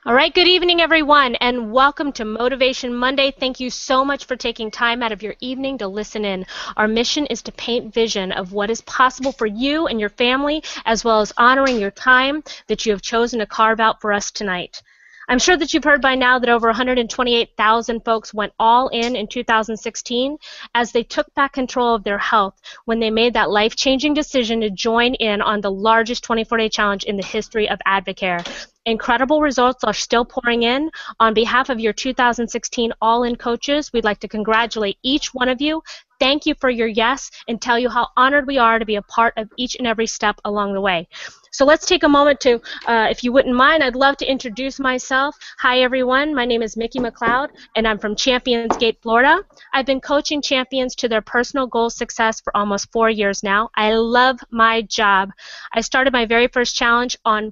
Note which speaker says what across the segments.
Speaker 1: All right, good evening, everyone, and welcome to Motivation Monday. Thank you so much for taking time out of your evening to listen in. Our mission is to paint vision of what is possible for you and your family, as well as honoring your time that you have chosen to carve out for us tonight. I'm sure that you've heard by now that over 128,000 folks went all in 2016 as they took back control of their health when they made that life-changing decision to join in on the largest 24-day challenge in the history of Advocare. Incredible results are still pouring in. On behalf of your 2016 All-In coaches, we'd like to congratulate each one of you. Thank you for your yes and tell you how honored we are to be a part of each and every step along the way. So let's take a moment to, if you wouldn't mind, I'd love to introduce myself. Hi, everyone. My name is Mikki McLeod, and I'm from Champions Gate, Florida. I've been coaching champions to their personal goal success for almost 4 years now. I love my job. I started my very first challenge on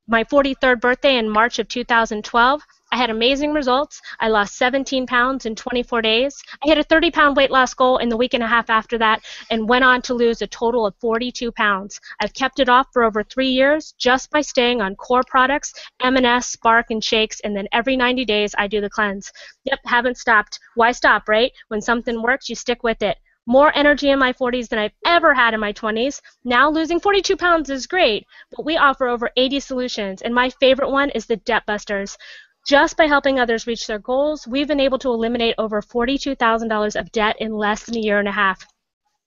Speaker 1: my 43rd birthday in March of 2012. I had amazing results. I lost 17 pounds in 24 days. I hit a 30-pound weight loss goal in the week and a half after that and went on to lose a total of 42 pounds. I've kept it off for over 3 years just by staying on core products, M&S, Spark, and shakes, and then every 90 days I do the cleanse. Yep, haven't stopped. Why stop, right? When something works, you stick with it. More energy in my 40s than I've ever had in my 20s. Now losing 42 pounds is great, but we offer over 80 solutions, and my favorite one is the Debt Busters. Just by helping others reach their goals, we've been able to eliminate over $42,000 of debt in less than a year and a half.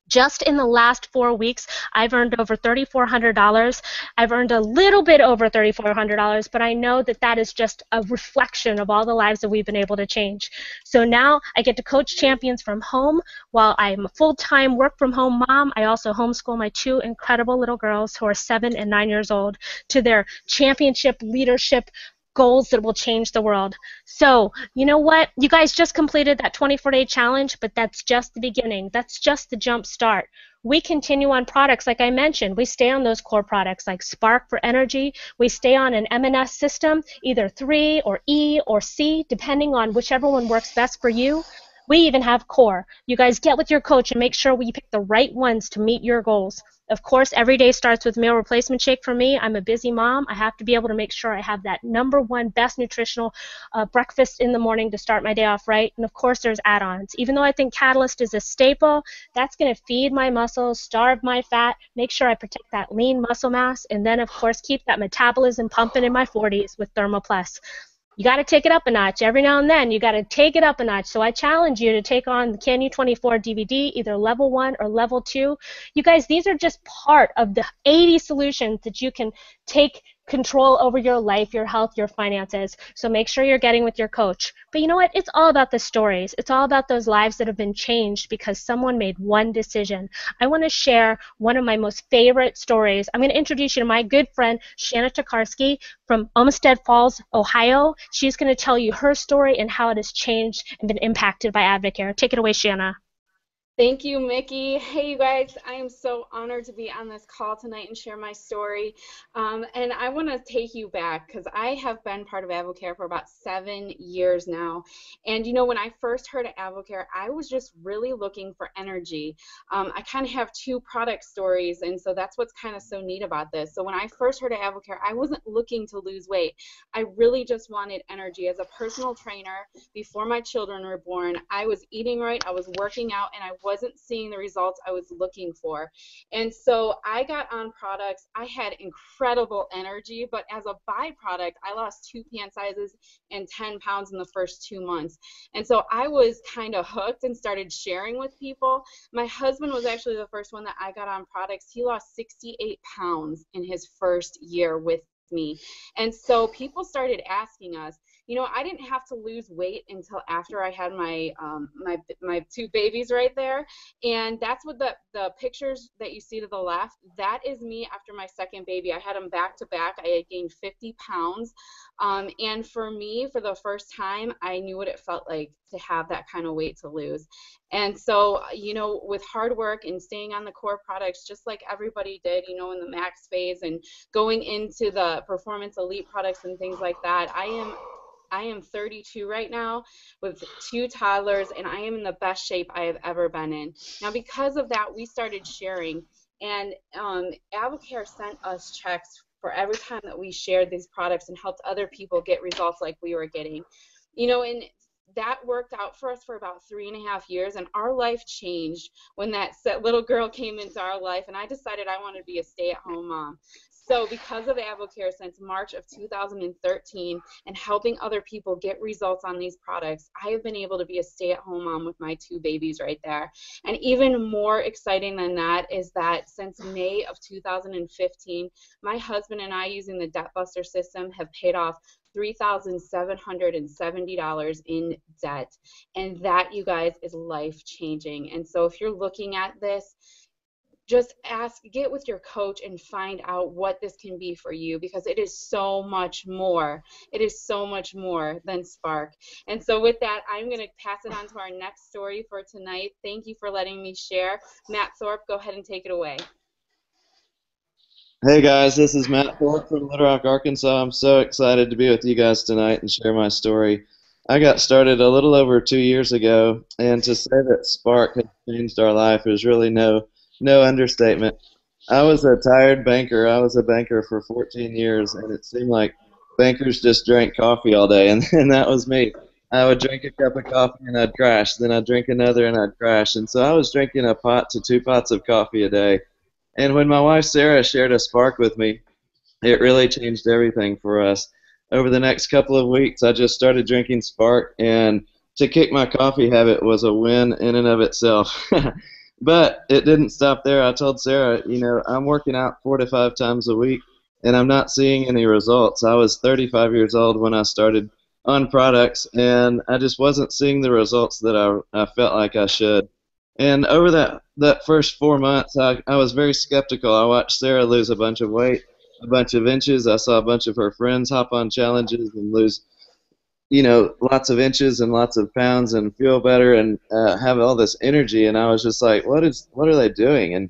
Speaker 1: Just in the last 4 weeks, I've earned over $3,400. I've earned a little bit over $3,400, but I know that that is just a reflection of all the lives that we've been able to change. So now I get to coach champions from home. While I'm a full-time work-from-home mom, I also homeschool my 2 incredible little girls who are 7 and 9 years old to their championship leadership goals that will change the world. So, you know what? You guys just completed that 24-day challenge, but that's just the beginning. That's just the jump start. We continue on products like I mentioned. We stay on those core products like Spark for energy. We stay on an M&S system, either 3 or E or C, depending on whichever one works best for you. We even have core. You guys get with your coach and make sure we pick the right ones to meet your goals. Of course, every day starts with meal replacement shake for me. I'm a busy mom. I have to be able to make sure I have that #1 best nutritional breakfast in the morning to start my day off right. And of course, there's add-ons. Even though I think Catalyst is a staple, that's going to feed my muscles, starve my fat, make sure I protect that lean muscle mass, and then, of course, keep that metabolism pumping in my 40s with Thermo Plus. You got to take it up a notch. Every now and then, you got to take it up a notch. So I challenge you to take on the Can You 24 DVD, either level 1 or level 2. You guys, these are just part of the 80 solutions that you can take control over your life, your health, your finances. So make sure you're getting with your coach. But you know what? It's all about the stories. It's all about those lives that have been changed because someone made one decision. I want to share one of my most favorite stories. I'm going to introduce you to my good friend, Shannon Tokarsky from Olmsted Falls, Ohio. She's going to tell you her story and how it has changed and been impacted by Advocare. Take it away, Shanna.
Speaker 2: Thank you, Mikki. Hey, you guys. I am so honored to be on this call tonight and share my story. And I want to take you back because I have been part of Advocare for about 7 years now. And, you know, when I first heard of Advocare, I was just really looking for energy. I kind of have 2 product stories, and so that's what's kind of so neat about this. So when I first heard of Advocare, I wasn't looking to lose weight. I really just wanted energy. As a personal trainer, before my children were born, I was eating right, I was working out, and I wasn't seeing the results I was looking for. And so I got on products. I had incredible energy, but as a byproduct, I lost 2 pant sizes and 10 pounds in the first 2 months. And so I was kind of hooked and started sharing with people. My husband was actually the first one that I got on products. He lost 68 pounds in his first year with me. And so people started asking us, you know, I didn't have to lose weight until after I had my my 2 babies right there. And that's what the pictures that you see to the left, that is me after my second baby. I had them back to back. I had gained 50 pounds. And for me, for the first time, I knew what it felt like to have that kind of weight to lose. And so, you know, with hard work and staying on the core products, just like everybody did, you know, in the max phase and going into the performance elite products and things like that, I am 32 right now with 2 toddlers, and I am in the best shape I have ever been in. Now, because of that, we started sharing, and Advocare sent us checks for every time that we shared these products and helped other people get results like we were getting. You know, and that worked out for us for about 3.5 years, and our life changed when that little girl came into our life, and I decided I wanted to be a stay-at-home mom. So because of AvoCare since March of 2013 and helping other people get results on these products, I have been able to be a stay-at-home mom with my 2 babies right there. And even more exciting than that is that since May of 2015, my husband and I, using the Debt Buster system, have paid off $3,770 in debt. And that, you guys, is life-changing. And so if you're looking at this, just get with your coach and find out what this can be for you, because it is so much more. It is so much more than Spark. And so with that, I'm going to pass it on to our next story for tonight. Thank you for letting me share. Matt Thorpe, go ahead and take it away.
Speaker 3: Hey guys, this is Matt Thorpe from Little Rock, Arkansas. I'm so excited to be with you guys tonight and share my story. I got started a little over 2 years ago, and to say that Spark has changed our life is really no understatement. I was a tired banker. I was a banker for 14 years, and it seemed like bankers just drank coffee all day, and that was me. I would drink a cup of coffee and I'd crash. Then I'd drink another and I'd crash. And so I was drinking a pot to 2 pots of coffee a day. And when my wife Sarah shared a Spark with me, it really changed everything for us. Over the next couple of weeks, I just started drinking Spark, and to kick my coffee habit was a win in and of itself. But it didn't stop there. I told Sarah, I'm working out 4 to 5 times a week, and I'm not seeing any results. I was 35 years old when I started on products, and I just wasn't seeing the results that I felt like I should. And over that first 4 months, I was very skeptical. I watched Sarah lose a bunch of weight, a bunch of inches. I saw a bunch of her friends hop on challenges and lose, lots of inches and lots of pounds and feel better and have all this energy. And I was just like, what are they doing? And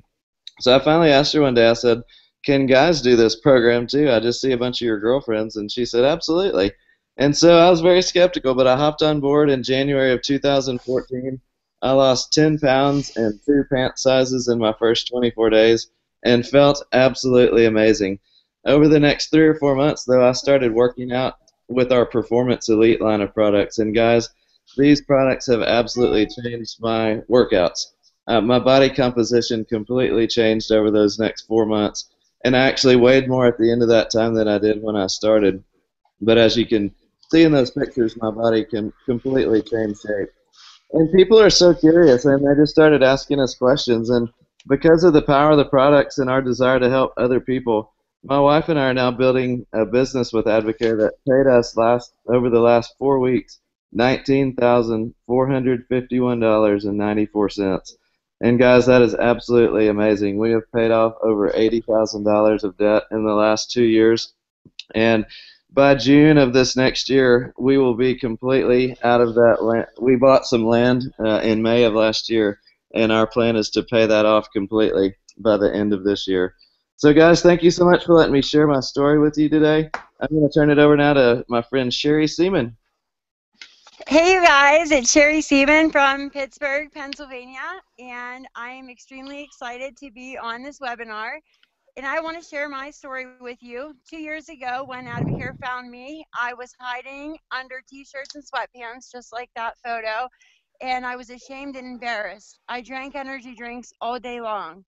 Speaker 3: so I finally asked her one day, I said, can guys do this program too? I just see a bunch of your girlfriends. And she said, absolutely. And so I was very skeptical, but I hopped on board in January of 2014. I lost 10 pounds and 2 pant sizes in my first 24 days and felt absolutely amazing. Over the next 3 or 4 months, though, I started working out with our Performance Elite line of products. And guys, these products have absolutely changed my workouts. My body composition completely changed over those next 4 months. And I actually weighed more at the end of that time than I did when I started. But as you can see in those pictures, my body can completely change shape. And people are so curious, and they just started asking us questions. And because of the power of the products and our desire to help other people, my wife and I are now building a business with Advocare that paid us over the last 4 weeks $19,451.94. And guys, that is absolutely amazing. We have paid off over $80,000 of debt in the last 2 years, and by June of this next year, we will be completely out of that land. We bought some land in May of last year, and our plan is to pay that off completely by the end of this year. So, guys, thank you so much for letting me share my story with you today. I'm going to turn it over now to my friend Sher Seaman.
Speaker 4: Hey, you guys, it's Sher Seaman from Pittsburgh, Pennsylvania, and I am extremely excited to be on this webinar. And I want to share my story with you. 2 years ago, when Advocare found me, I was hiding under t-shirts and sweatpants, just like that photo, and I was ashamed and embarrassed. I drank energy drinks all day long.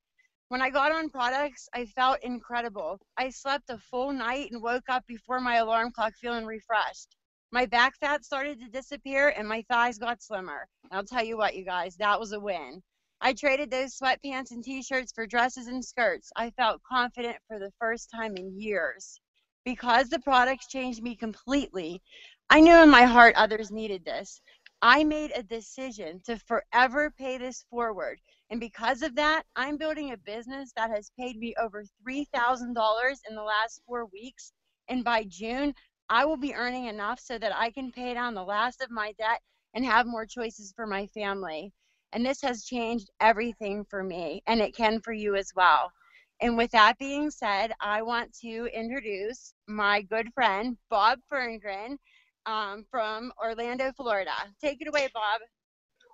Speaker 4: When I got on products, I felt incredible. I slept a full night and woke up before my alarm clock feeling refreshed. My back fat started to disappear and my thighs got slimmer. And I'll tell you what, you guys, that was a win. I traded those sweatpants and t-shirts for dresses and skirts. I felt confident for the first time in years. Because the products changed me completely, I knew in my heart others needed this. I made a decision to forever pay this forward. And because of that, I'm building a business that has paid me over $3,000 in the last 4 weeks. And by June, I will be earning enough so that I can pay down the last of my debt and have more choices for my family. And this has changed everything for me, and it can for you as well. And with that being said, I want to introduce my good friend, Bob Ferngren, from Orlando, Florida. Take it away, Bob.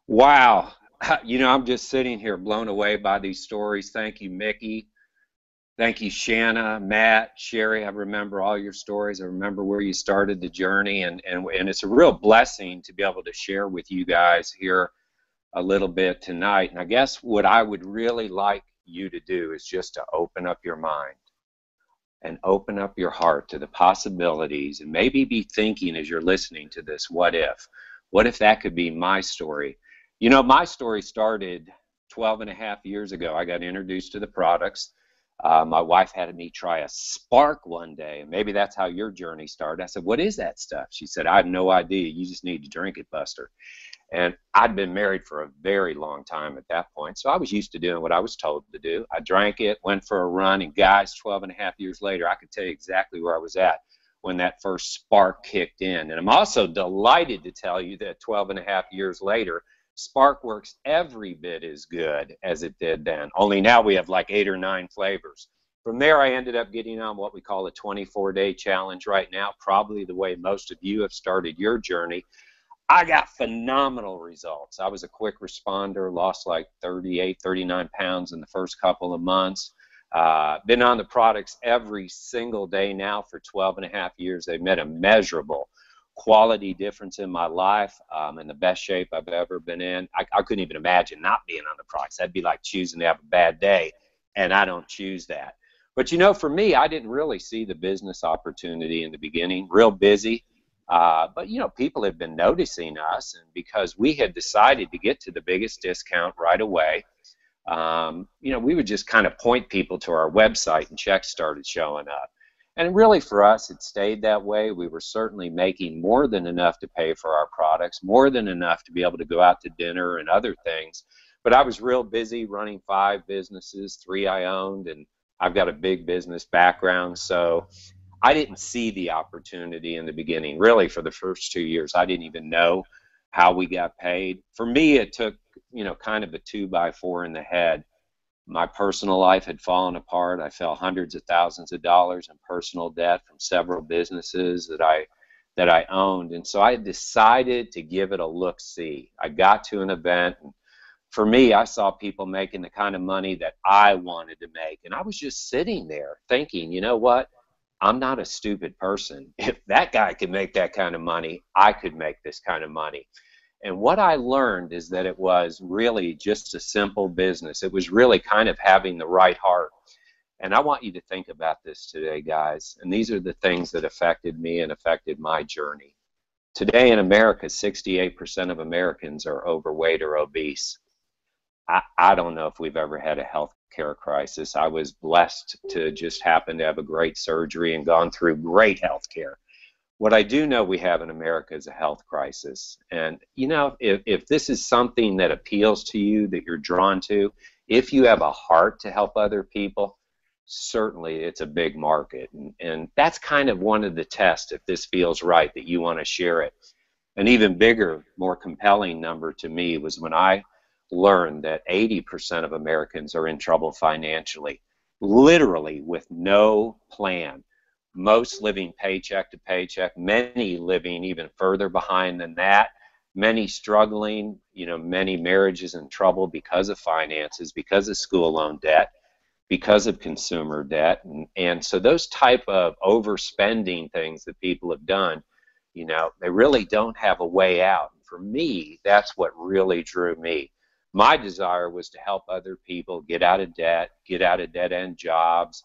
Speaker 5: Wow. I'm just sitting here blown away by these stories. Thank you, Mikki. Thank you, Shana, Matt, Sherry. I remember all your stories. I remember where you started the journey, and it's a real blessing to be able to share with you guys here a little bit tonight. And I guess what I would really like you to do is just to open up your mind and open up your heart to the possibilities, and maybe be thinking as you're listening to this, what if? What if that could be my story? You know, my story started 12 and a half years ago. I got introduced to the products. My wife had me try a Spark one day, and maybe that's how your journey started. I said, what is that stuff? She said, I have no idea. You just need to drink it, Buster. And I'd been married for a very long time at that point, so I was used to doing what I was told to do. I drank it, went for a run, and guys, 12 and a half years later, I could tell you exactly where I was at when that first spark kicked in. And I'm also delighted to tell you that 12 and a half years later, Spark works every bit as good as it did then, only now we have like 8 or 9 flavors. From there, I ended up getting on what we call a 24-day challenge right now, probably the way most of you have started your journey. I got phenomenal results. I was a quick responder, lost like 38, 39 pounds in the first couple of months. Been on the products every single day now for 12 and a half years. They've made a measurable quality difference in my life. In the best shape I've ever been in. I couldn't even imagine not being on the products. That'd be like choosing to have a bad day, and I don't choose that. But you know, for me, I didn't really see the business opportunity in the beginning. Real busy. But, you know, people have been noticing us, and because we had decided to get to the biggest discount right away, you know, we would just kind of point people to our website and checks started showing up. And really for us, it stayed that way. We were certainly making more than enough to pay for our products, more than enough to be able to go out to dinner and other things. But I was real busy running 5 businesses, 3 I owned, and I've got a big business background, so I didn't see the opportunity in the beginning. Really, for the first 2 years, I didn't even know how we got paid. For me, it took, you know, kind of a 2x4 in the head. My personal life had fallen apart. I fell hundreds of thousands of dollars in personal debt from several businesses that I owned, and so I decided to give it a look-see. I got to an event, and for me, I saw people making the kind of money that I wanted to make, and I was just sitting there thinking, you know what? I'm not a stupid person. If that guy could make that kind of money, I could make this kind of money. And what I learned is that it was really just a simple business. It was really kind of having the right heart. And I want you to think about this today, guys. And these are the things that affected me and affected my journey. Today in America, 68% of Americans are overweight or obese. I don't know if we've ever had a health care crisis. I was blessed to just happen to have a great surgery and gone through great health care. What I do know we have in America is a health crisis. And, you know, if this is something that appeals to you, that you're drawn to, if you have a heart to help other people, certainly it's a big market. And that's kind of one of the tests, if this feels right, that you want to share it. An even bigger, more compelling number to me was when I learned that 80% of Americans are in trouble financially, literally with no plan. Most living paycheck to paycheck, many living even further behind than that, many struggling, you know, many marriages in trouble because of finances, because of school loan debt, because of consumer debt. And so those type of overspending things that people have done, you know, they really don't have a way out. And for me, that's what really drew me. My desire was to help other people get out of debt, get out of dead-end jobs,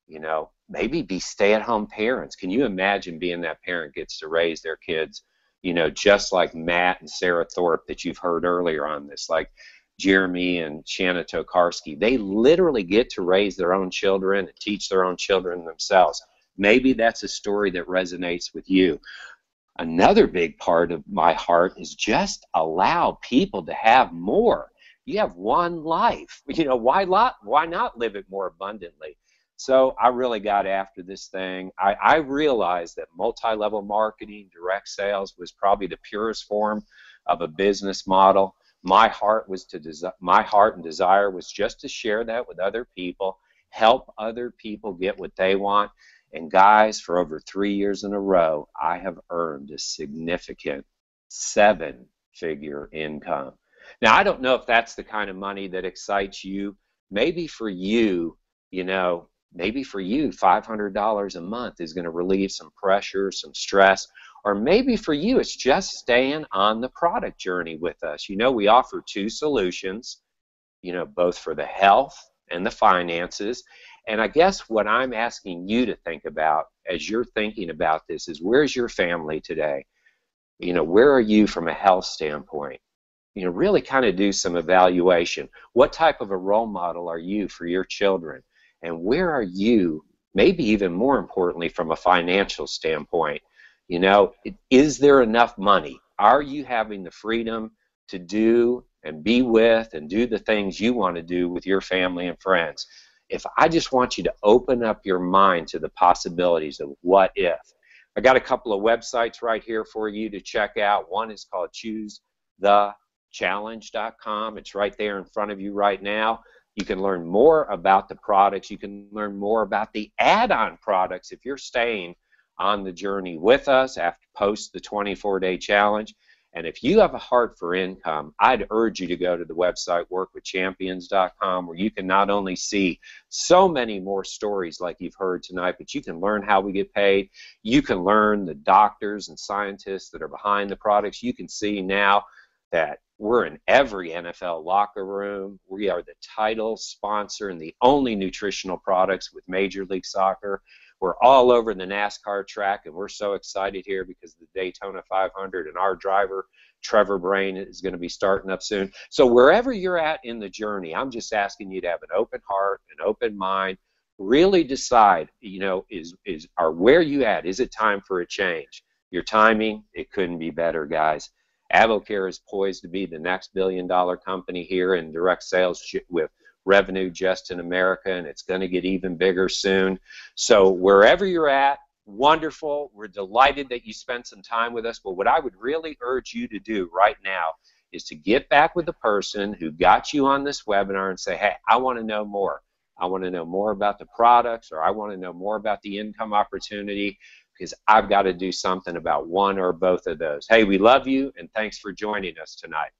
Speaker 5: you know, maybe be stay-at-home parents. Can you imagine being that parent gets to raise their kids, you know, just like Matt and Sarah Thorpe that you've heard earlier on this, like Jeremy and Shannon Tokarsky. They literally get to raise their own children and teach their own children themselves. Maybe that's a story that resonates with you. Another big part of my heart is just allow people to have more. You have one life. You know, why not live it more abundantly? So I really got after this thing. I realized that multi-level marketing, direct sales was probably the purest form of a business model. My heart and desire was just to share that with other people, help other people get what they want. And guys, for over 3 years in a row, I have earned a significant 7-figure income. Now, I don't know if that's the kind of money that excites you. Maybe for you, you know, maybe for you, $500 a month is going to relieve some pressure, some stress. Or maybe for you, it's just staying on the product journey with us. You know, we offer two solutions, you know, both for the health and the finances. And I guess what I'm asking you to think about as you're thinking about this is, where's your family today? You know, where are you from a health standpoint? You know, really kind of do some evaluation. What type of a role model are you for your children? And where are you, maybe even more importantly, from a financial standpoint? You know, is there enough money? Are you having the freedom to do and be with and do the things you want to do with your family and friends? If I just want you to open up your mind to the possibilities of what if. I got a couple of websites right here for you to check out. One is called ChooseTheChallenge.com. It's right there in front of you right now. You can learn more about the products. You can learn more about the add-on products if you're staying on the journey with us after post the 24-day challenge. And if you have a heart for income, I'd urge you to go to the website workwithchampions.com, where you can not only see so many more stories like you've heard tonight, but you can learn how we get paid. You can learn the doctors and scientists that are behind the products. You can see now that we're in every NFL locker room. We are the title sponsor and the only nutritional products with Major League Soccer. We're all over the NASCAR track, and we're so excited here because the Daytona 500 and our driver, Trevor Brain, is going to be starting up soon. So wherever you're at in the journey, I'm just asking you to have an open heart, an open mind, really decide, you know, where you at? Is it time for a change? Your timing, it couldn't be better, guys. AvoCare is poised to be the next billion-dollar company here in direct sales with revenue just in America, and it's going to get even bigger soon. So wherever you're at, wonderful. We're delighted that you spent some time with us. But what I would really urge you to do right now is to get back with the person who got you on this webinar and say, hey, I want to know more. I want to know more about the products, or I want to know more about the income opportunity, because I've got to do something about one or both of those. Hey, we love you, and thanks for joining us tonight.